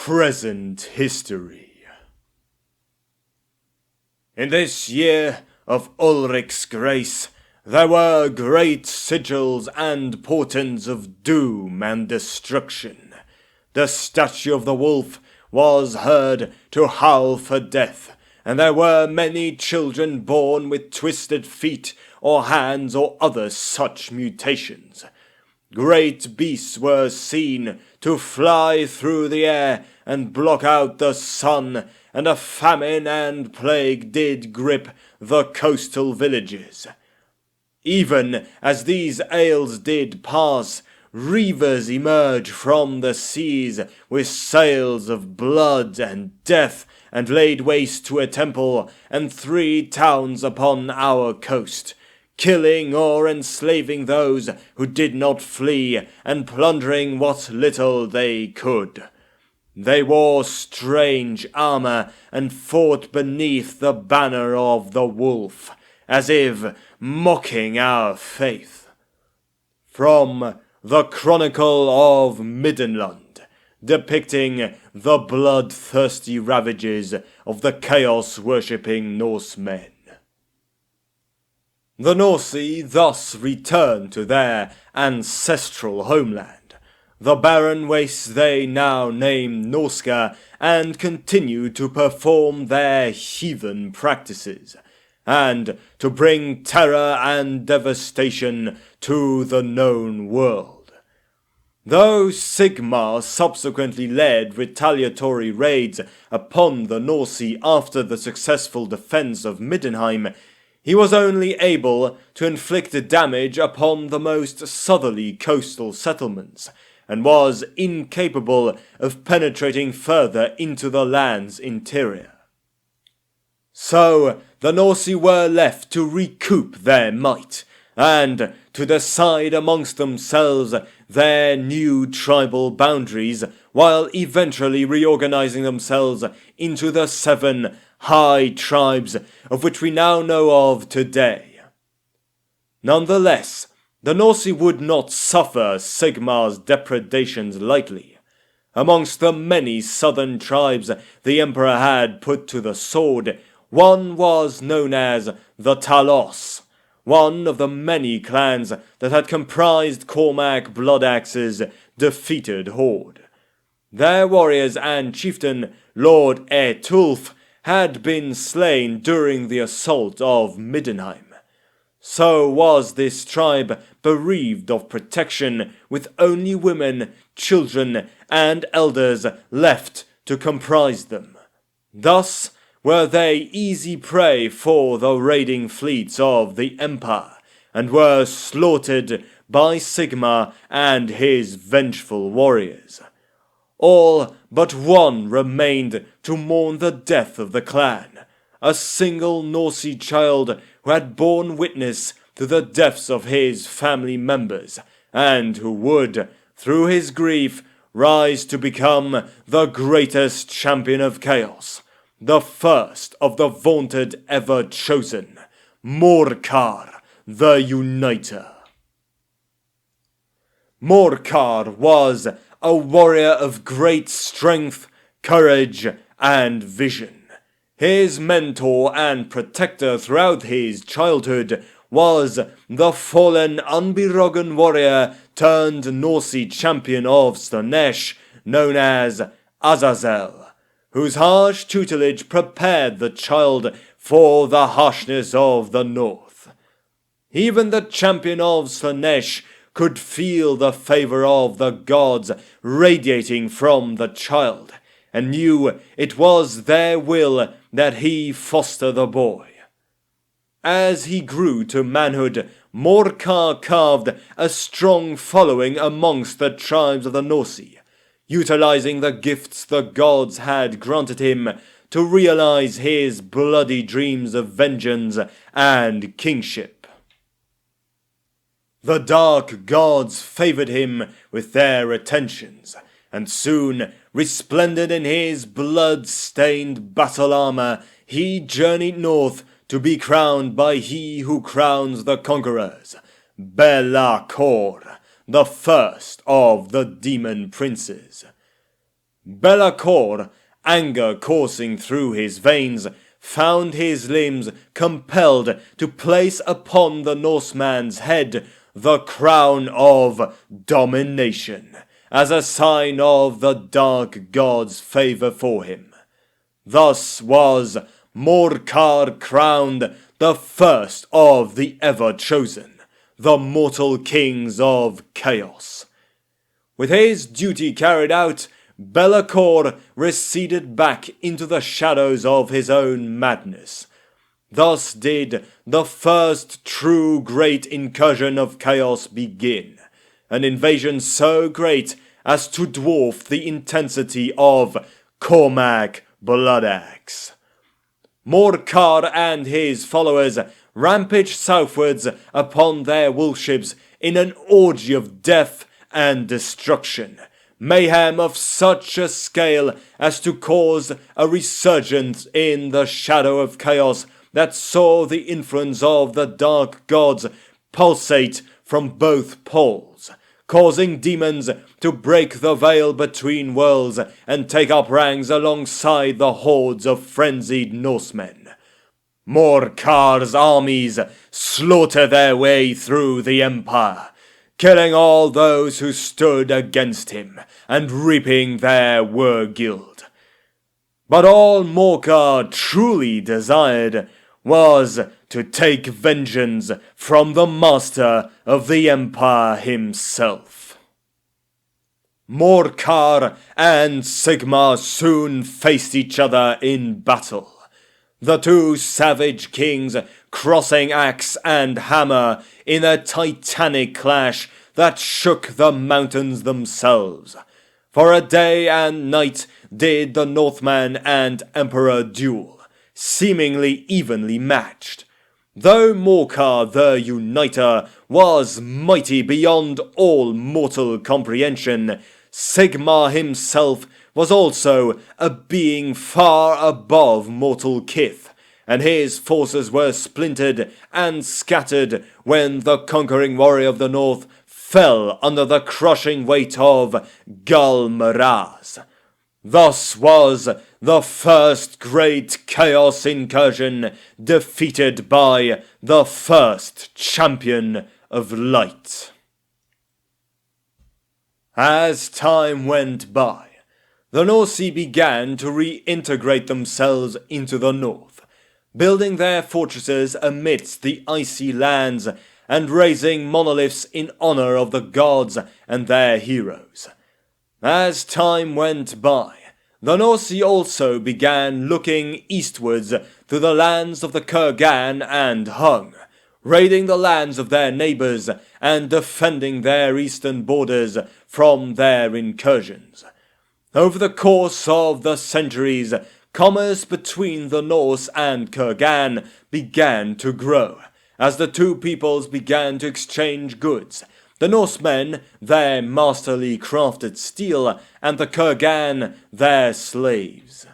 Present history. In this year of Ulrich's grace, there were great sigils and portents of doom and destruction. The statue of the wolf was heard to howl for death, and there were many children born with twisted feet or hands or other such mutations. Great beasts were seen to fly through the air and block out the sun, and a famine and plague did grip the coastal villages. Even as these ails did pass, reavers emerged from the seas with sails of blood and death, and laid waste to a temple and 3 towns upon our coast, killing or enslaving those who did not flee, and plundering what little they could. They wore strange armor and fought beneath the banner of the wolf, as if mocking our faith. From the Chronicle of Middenland, depicting the bloodthirsty ravages of the chaos-worshipping Norsemen. The Norsi thus returned to their ancestral homeland, the barren wastes they now name Norska, and continue to perform their heathen practices, and to bring terror and devastation to the known world. Though Sigmar subsequently led retaliatory raids upon the Norsi after the successful defense of Middenheim, he was only able to inflict damage upon the most southerly coastal settlements, and was incapable of penetrating further into the land's interior. So the Norsi were left to recoup their might, and to decide amongst themselves their new tribal boundaries, while eventually reorganizing themselves into the 7 high tribes of which we now know of today. Nonetheless, the Norsi would not suffer Sigmar's depredations lightly. Amongst the many southern tribes the Emperor had put to the sword, one was known as the Talos, one of the many clans that had comprised Cormac Bloodaxe's defeated horde. Their warriors and chieftain, Lord Aetulf, had been slain during the assault of Middenheim. So was this tribe bereaved of protection, with only women, children, and elders left to comprise them. Thus were they easy prey for the raiding fleets of the Empire, and were slaughtered by Sigmar and his vengeful warriors. All but one remained to mourn the death of the clan, a single Norsi child who had borne witness to the deaths of his family members, and who would, through his grief, rise to become the greatest champion of chaos, the first of the vaunted Everchosen, Morkar the Uniter. Morkar was a warrior of great strength, courage, and vision. His mentor and protector throughout his childhood was the fallen Unberogen warrior turned Norsi champion of Slaanesh, known as Azazel, whose harsh tutelage prepared the child for the harshness of the North. Even the champion of Slaanesh could feel the favor of the gods radiating from the child, and knew it was their will that he foster the boy. As he grew to manhood, Morkar carved a strong following amongst the tribes of the Norsi, utilizing the gifts the gods had granted him to realize his bloody dreams of vengeance and kingship. The dark gods favored him with their attentions, and soon, resplendent in his blood-stained battle armor, he journeyed north to be crowned by he who crowns the conquerors, Belakor, the first of the demon princes. Be'lakor, anger coursing through his veins, found his limbs compelled to place upon the Norseman's head the crown of domination, as a sign of the dark god's favour for him. Thus was Morkar crowned the first of the Everchosen, the mortal kings of chaos. With his duty carried out, Be'lakor receded back into the shadows of his own madness. Thus did the first true great incursion of chaos begin, an invasion so great as to dwarf the intensity of Cormac Bloodaxe. Morkar and his followers rampaged southwards upon their wolfships in an orgy of death and destruction, mayhem of such a scale as to cause a resurgence in the shadow of chaos that saw the influence of the dark gods pulsate from both poles, causing demons to break the veil between worlds and take up ranks alongside the hordes of frenzied Norsemen. Morkar's armies slaughter their way through the empire, killing all those who stood against him and reaping their war-guild. But all Morkar truly desired was to take vengeance from the master of the empire himself. Morkar and Sigmar soon faced each other in battle, the two savage kings crossing axe and hammer in a titanic clash that shook the mountains themselves. For a day and night did the Northman and Emperor duel, seemingly evenly matched. Though Morkar the UNITER was mighty beyond all mortal comprehension, Sigmar himself was also a being far above mortal kith, and his forces were splintered and scattered when the conquering warrior of the north fell under the crushing weight of Galmaraz. Thus was the first great chaos incursion defeated by the first champion of light. As time went by, the Norsi began to reintegrate themselves into the north, building their fortresses amidst the icy lands and raising monoliths in honor of the gods and their heroes. As time went by, the Norsi also began looking eastwards to the lands of the Kurgan and Hung, raiding the lands of their neighbours and defending their eastern borders from their incursions. Over the course of the centuries, commerce between the Norse and Kurgan began to grow, as the two peoples began to exchange goods, the Norsemen their masterly crafted steel, and the Kurgan their slaves.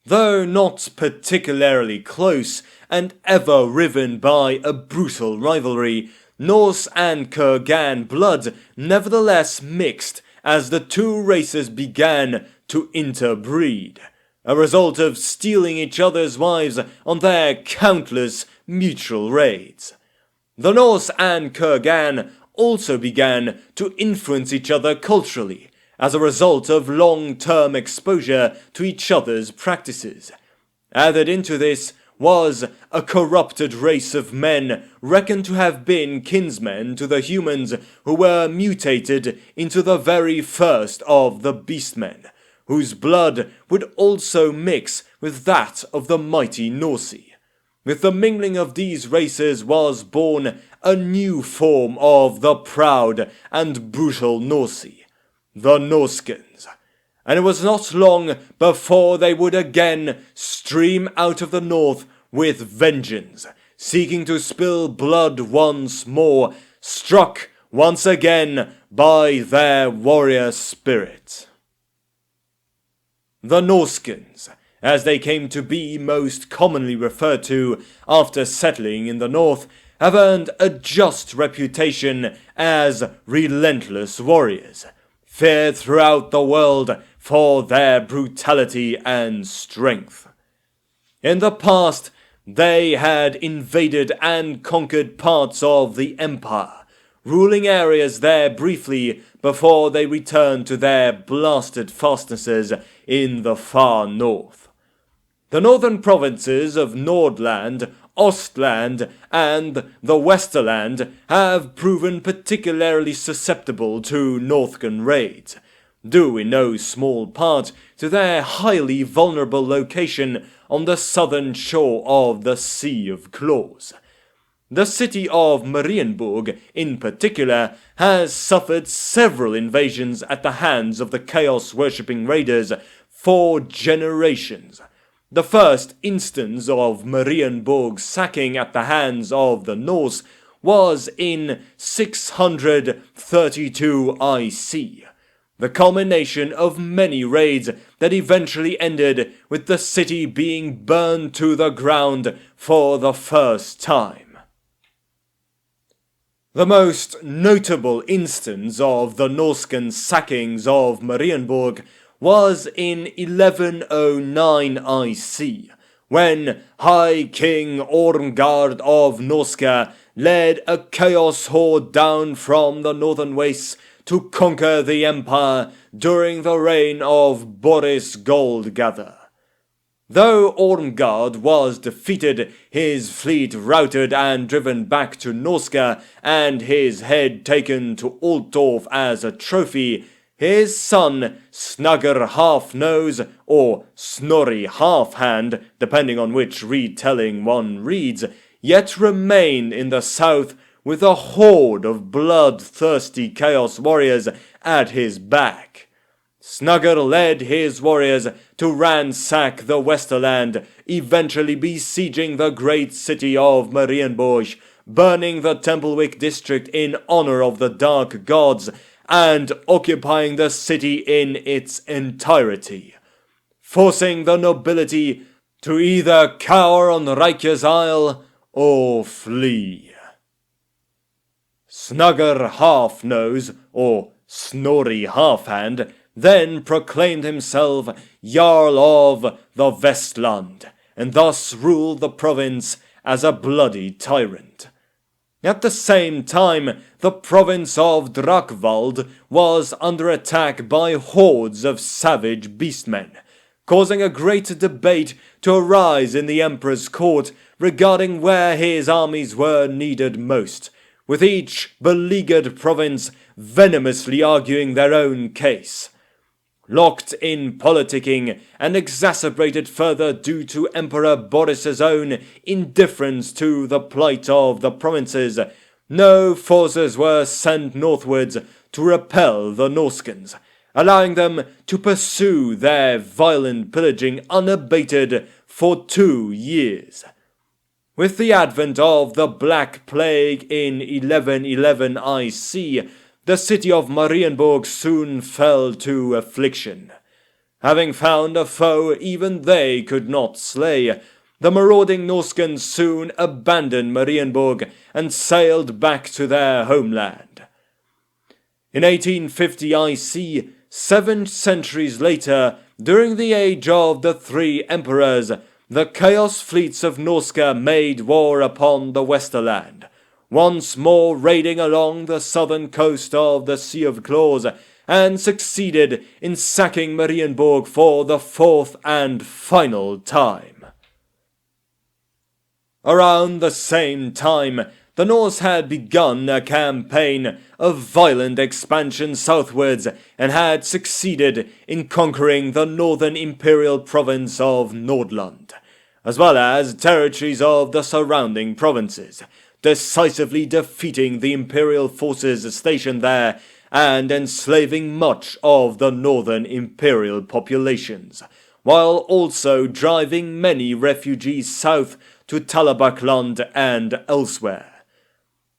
Though not particularly close and ever riven by a brutal rivalry, Norse and Kurgan blood nevertheless mixed as the two races began to interbreed, a result of stealing each other's wives on their countless mutual raids. The Norse and Kurgan also began to influence each other culturally, as a result of long-term exposure to each other's practices. Added into this was a corrupted race of men reckoned to have been kinsmen to the humans who were mutated into the very first of the beastmen, whose blood would also mix with that of the mighty Norsi. With the mingling of these races was born a new form of the proud and brutal Norsi, the Norskens, and it was not long before they would again stream out of the north with vengeance, seeking to spill blood once more, struck once again by their warrior spirit. The Norskens, as they came to be most commonly referred to after settling in the north, have earned a just reputation as relentless warriors, feared throughout the world for their brutality and strength. In the past, they had invaded and conquered parts of the empire, ruling areas there briefly before they returned to their blasted fastnesses in the far north. The northern provinces of Nordland, Ostland, and the Westerland have proven particularly susceptible to Northern raids, due in no small part to their highly vulnerable location on the southern shore of the Sea of Claws. The city of Marienburg, in particular, has suffered several invasions at the hands of the chaos-worshipping raiders for generations. The first instance of Marienburg's sacking at the hands of the Norse was in 632 IC, the culmination of many raids that eventually ended with the city being burned to the ground for the first time. The most notable instance of the Norsken sackings of Marienburg was in 1109 IC, when High King Ormgard of Norska led a chaos horde down from the northern wastes to conquer the empire during the reign of Boris Goldgather. Though Ormgard was defeated, his fleet routed and driven back to Norska, and his head taken to Altdorf as a trophy, his son Snugger Half-Nose, or Snorri Half-Hand, depending on which retelling one reads, yet remained in the south with a horde of bloodthirsty chaos warriors at his back. Snugger led his warriors to ransack the Westerland, eventually besieging the great city of Marienburg, burning the Tempelwick district in honor of the dark gods, and occupying the city in its entirety, forcing the nobility to either cower on Reikja's Isle or flee. Snugger Half-Nose, or Snorri Half-Hand, then proclaimed himself Jarl of the Vestland, and thus ruled the province as a bloody tyrant. At the same time, the province of Drakvald was under attack by hordes of savage beastmen, causing a great debate to arise in the Emperor's court regarding where his armies were needed most, with each beleaguered province venomously arguing their own case. Locked in politicking and exacerbated further due to Emperor Boris's own indifference to the plight of the provinces, no forces were sent northwards to repel the Norskens, allowing them to pursue their violent pillaging unabated for 2 years. With the advent of the Black Plague in 1111 IC, the city of Marienburg soon fell to affliction. Having found a foe even they could not slay, the marauding Norskens soon abandoned Marienburg and sailed back to their homeland. In 1850 IC, 7 centuries later, during the age of the 3 emperors, the chaos fleets of Norska made war upon the Westerland, once more raiding along the southern coast of the Sea of Claws, and succeeded in sacking Marienburg for the 4th and final time. Around the same time, the Norse had begun a campaign of violent expansion southwards and had succeeded in conquering the northern imperial province of Nordland, as well as territories of the surrounding provinces, decisively defeating the imperial forces stationed there and enslaving much of the northern imperial populations, while also driving many refugees south to Talabakland and elsewhere.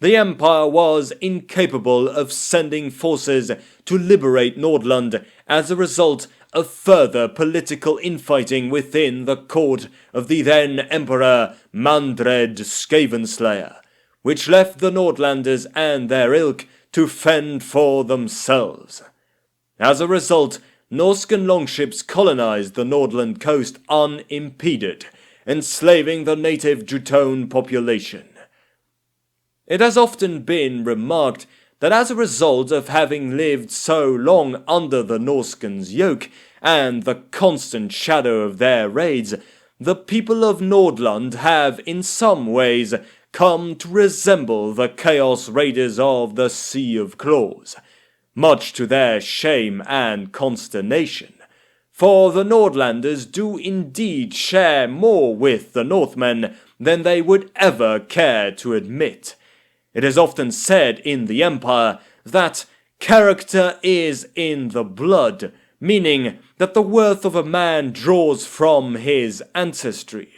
The empire was incapable of sending forces to liberate Nordland as a result of further political infighting within the court of the then Emperor Mandred Skavenslayer, which left the Nordlanders and their ilk to fend for themselves. As a result, Norsken longships colonized the Nordland coast unimpeded, enslaving the native Jutone population. It has often been remarked that as a result of having lived so long under the Norskens' yoke and the constant shadow of their raids, the people of Nordland have in some ways come to resemble the Chaos Raiders of the Sea of Claws, much to their shame and consternation. For the Nordlanders do indeed share more with the Northmen than they would ever care to admit. It is often said in the Empire that character is in the blood, meaning that the worth of a man draws from his ancestry.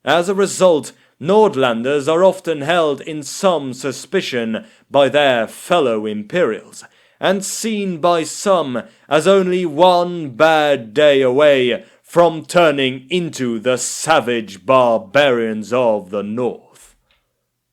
As a result, Nordlanders are often held in some suspicion by their fellow Imperials, and seen by some as only one bad day away from turning into the savage barbarians of the North.